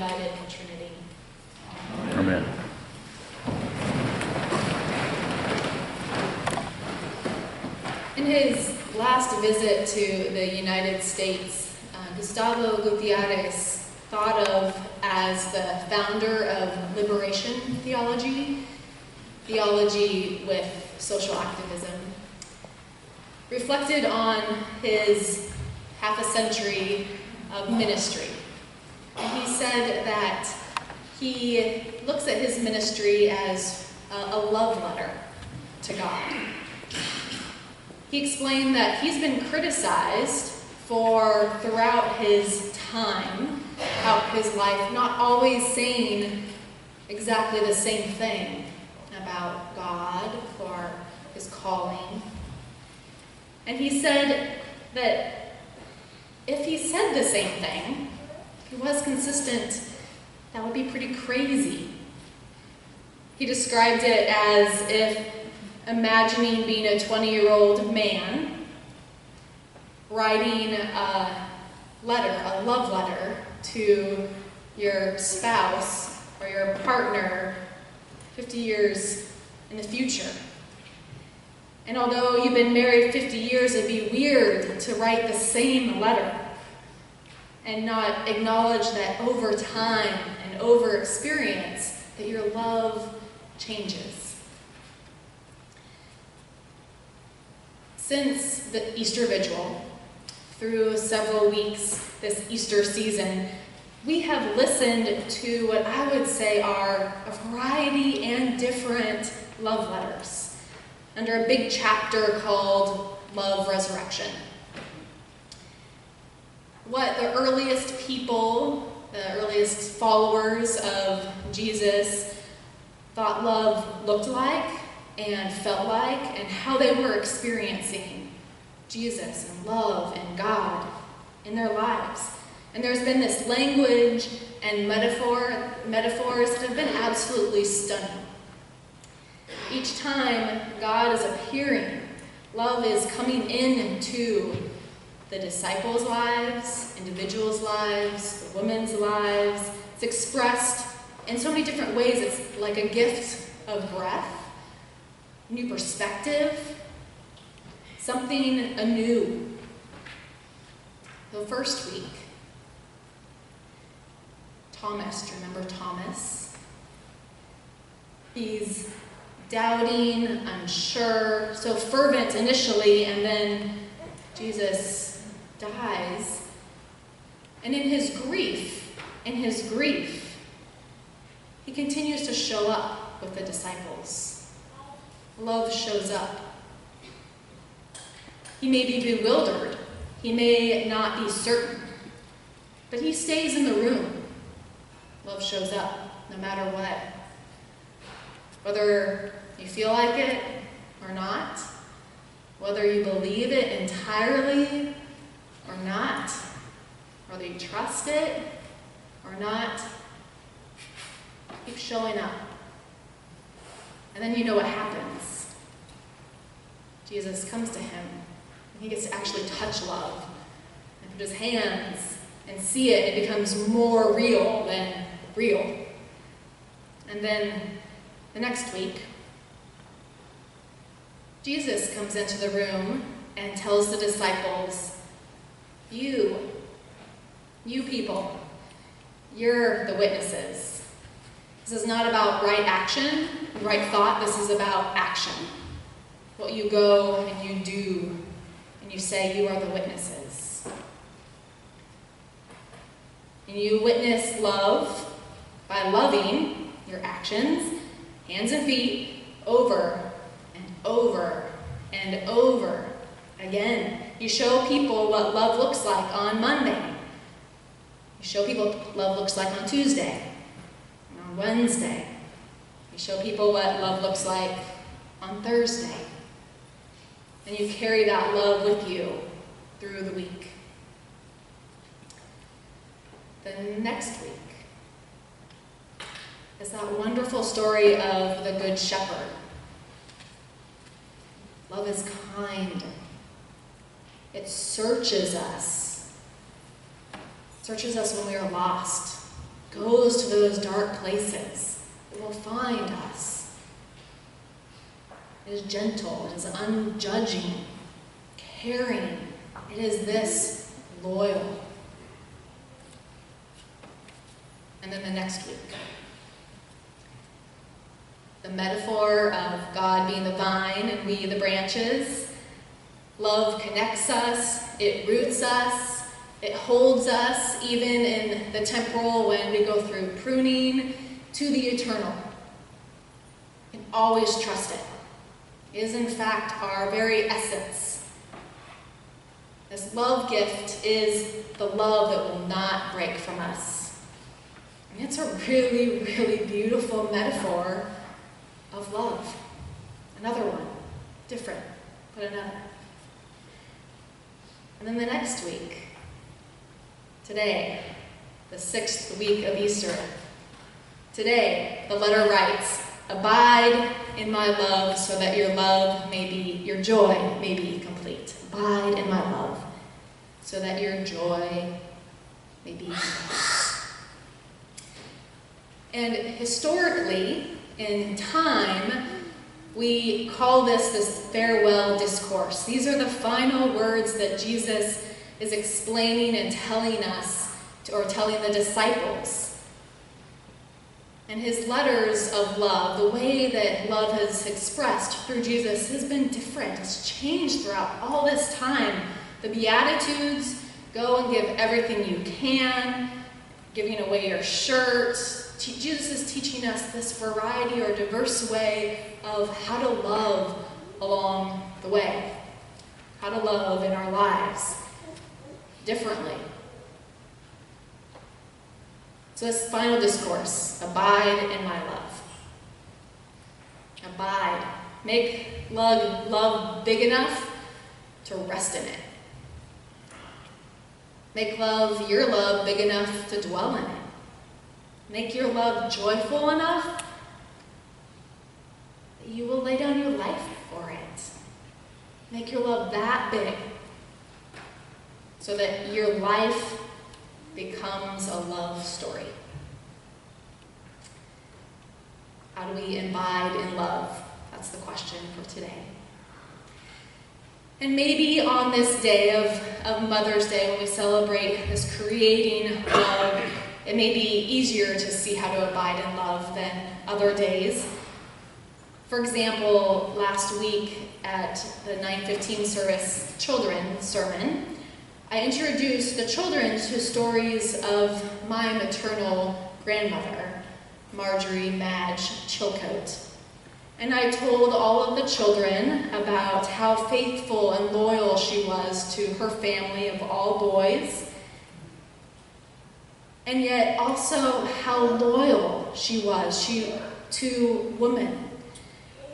united in Trinity. Amen. In his last visit to the United States, Gustavo Gutierrez, thought of as the founder of liberation theology with social activism, reflected on his half a century of ministry. And he said that he looks at his ministry as a love letter to God. He explained that he's been criticized for, throughout his time, out his life, not always saying exactly the same thing about God or his calling. And he said that if he said the same thing, if he was consistent, that would be pretty crazy. He described it as if imagining being a 20-year-old man writing a love letter to your spouse or your partner 50 years in the future. And although you've been married 50 years, it'd be weird to write the same letter and not acknowledge that over time and over experience that your love changes. Since the Easter Vigil, through several weeks this Easter season, we have listened to what I would say are a variety and different love letters under a big chapter called Love Resurrection. What the earliest people, the earliest followers of Jesus thought love looked like and felt like, and how they were experiencing Jesus and love and God in their lives. And there's been this language and metaphors that have been absolutely stunning. Each time God is appearing, love is coming into the disciples' lives, individuals' lives, the women's lives. It's expressed in so many different ways. It's like a gift of breath, new perspective, something anew. The first week, Thomas, do you remember Thomas? He's doubting, unsure, so fervent initially, and then Jesus dies. And in his grief, he continues to show up with the disciples. Love shows up. He may be bewildered. He may not be certain. But he stays in the room. Love shows up no matter what. Whether you feel like it or not, whether you believe it entirely or not, whether you trust it or not, keep showing up. And then you know what happens. Jesus comes to him, and he gets to actually touch love and put his hands and see it. It becomes more real than real. And then the next week, Jesus comes into the room and tells the disciples, you people, you're the witnesses. This is not about right action, right thought. This is about action. What you go and you do, and you say you are the witnesses. And you witness love by loving your actions, hands and feet, over and over and over again. You show people what love looks like on Monday. You show people what love looks like on Tuesday and on Wednesday. You show people what love looks like on Thursday. And you carry that love with you through the week. The next week is that wonderful story of the Good Shepherd. Love is kind. It searches us. It searches us when we are lost, goes to those dark places. It will find us. It is gentle. It is unjudging, caring. It is this loyal. And then the next week, the metaphor of God being the vine and we the branches. Love connects us, it roots us, it holds us even in the temporal when we go through pruning, to the eternal. We can always trust it. It is in fact our very essence. This love gift is the love that will not break from us. And it's a really, really beautiful metaphor of love. Another one, different, but another. And then the next week, today, the 6th week of Easter, today, the letter writes, "Abide in my love so that your joy may be complete." Abide in my love so that your joy may be complete. And historically, in time, we call this farewell discourse. These are the final words that Jesus is explaining and telling us, or telling the disciples. And his letters of love, the way that love is expressed through Jesus, has been different. It's changed throughout all this time. The Beatitudes, go and give everything you can, giving away your shirt. Jesus is teaching us this variety or diverse way of how to love along the way, how to love in our lives differently. So this final discourse, abide in my love. Abide. Make love big enough to rest in it. Make your love big enough to dwell in it. Make your love joyful enough that you will lay down your life for it. Make your love that big so that your life becomes a love story. How do we abide in love? That's the question for today. And maybe on this day of Mother's Day, when we celebrate this creating love, it may be easier to see how to abide in love than other days. For example, last week at the 9:15 service children's sermon, I introduced the children to stories of my maternal grandmother, Marjorie Madge Chilcote. And I told all of the children about how faithful and loyal she was to her family of all boys, and yet also how loyal she was to women.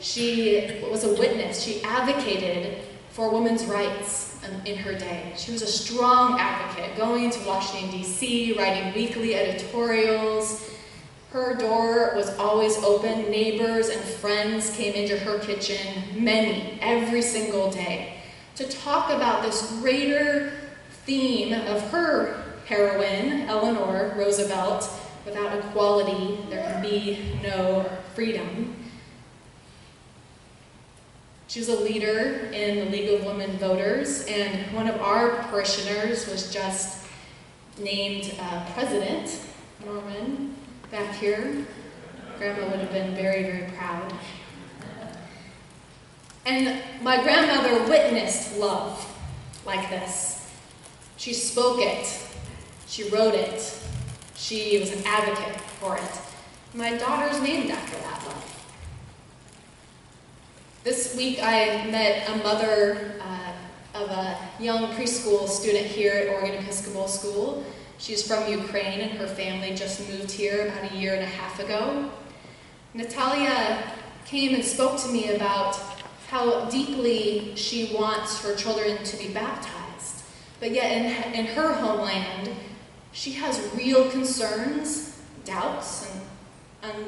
She was a witness. She advocated for women's rights in her day. She was a strong advocate, going to Washington, D.C., writing weekly editorials. Her door was always open. Neighbors and friends came into her kitchen, many, every single day, to talk about this greater theme of her heroine, Eleanor Roosevelt. Without equality, there can be no freedom. She was a leader in the League of Women Voters, and one of our parishioners was just named president. Norman, back here. Grandma would have been very, very proud. And my grandmother witnessed love like this. She spoke it. She wrote it. She was an advocate for it. My daughter's named after that love. This week I met a mother of a young preschool student here at Oregon Episcopal School. She's from Ukraine and her family just moved here about 1.5 years ago. Natalia came and spoke to me about how deeply she wants her children to be baptized. But yet in her homeland, she has real concerns, doubts, and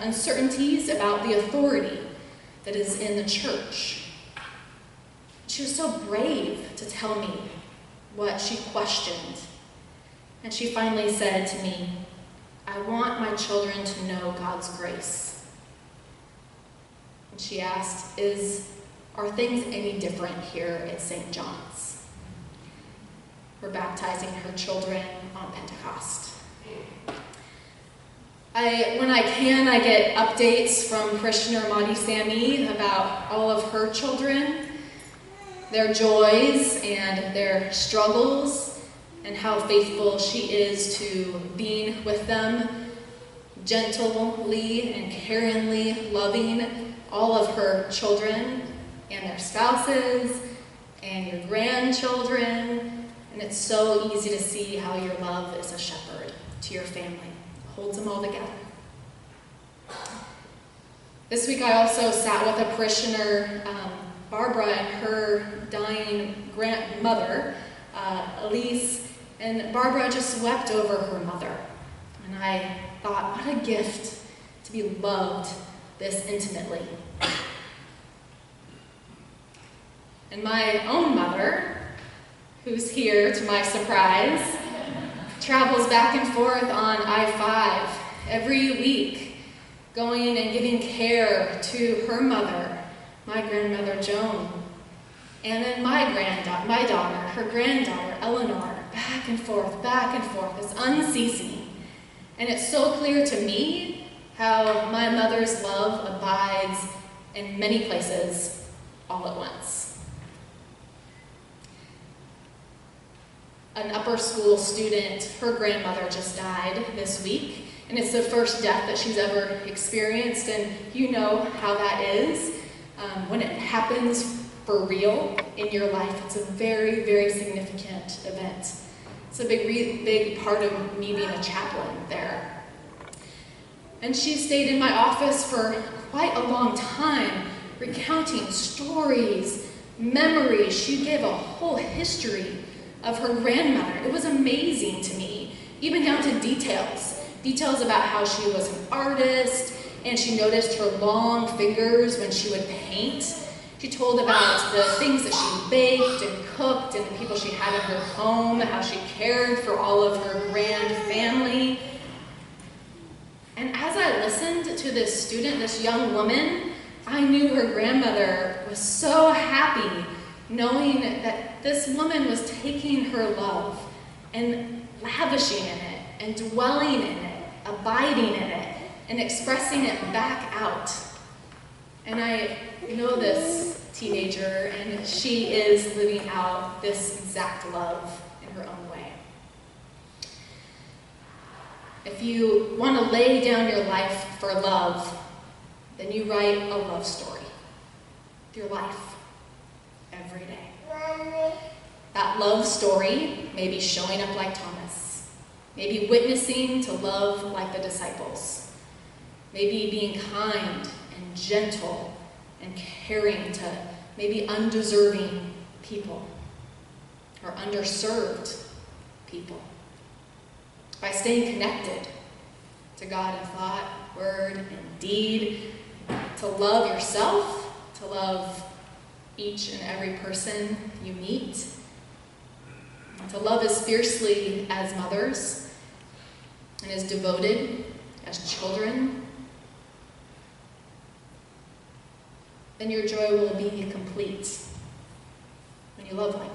uncertainties about the authority that is in the church. She was so brave to tell me what she questioned. And she finally said to me, I want my children to know God's grace. And she asked, are things any different here at St. John's? We're baptizing her children on Pentecost. When I can, I get updates from parishioner Maudie Sammy about all of her children, their joys and their struggles, and how faithful she is to being with them, gently and caringly loving all of her children and their spouses and your grandchildren. And it's so easy to see how your love is a shepherd to your family. Holds them all together. This week I also sat with a parishioner, Barbara, and her dying grandmother, Elise, and Barbara just wept over her mother. And I thought, what a gift to be loved this intimately. And my own mother, who's here to my surprise, travels back and forth on I-5 every week, going and giving care to her mother, my grandmother Joan, and then my daughter, her granddaughter Eleanor, back and forth, it's unceasing. And it's so clear to me how my mother's love abides in many places all at once. An upper school student, her grandmother just died this week, and it's the first death that she's ever experienced, and you know how that is. When it happens for real in your life, it's a very, very significant event. It's a big part of me being a chaplain there. And she stayed in my office for quite a long time, recounting stories, memories. She gave a whole history of her grandmother. It was amazing to me, even down to details about how she was an artist, and she noticed her long fingers when she would paint. She told about the things that she baked and cooked and the people she had in her home, how she cared for all of her grand family. And as I listened to this student, this young woman, I knew her grandmother was so happy knowing that this woman was taking her love and lavishing in it and dwelling in it, abiding in it, and expressing it back out. And I know this teenager, and she is living out this exact love in her own way. If you want to lay down your life for love, then you write a love story. Your life. Every day. That love story may be showing up like Thomas, maybe witnessing to love like the disciples, maybe being kind and gentle and caring to maybe undeserving people or underserved people. By staying connected to God in thought, word, and deed, to love yourself, to love each and every person you meet, to love as fiercely as mothers, and as devoted as children, then your joy will be complete when you love like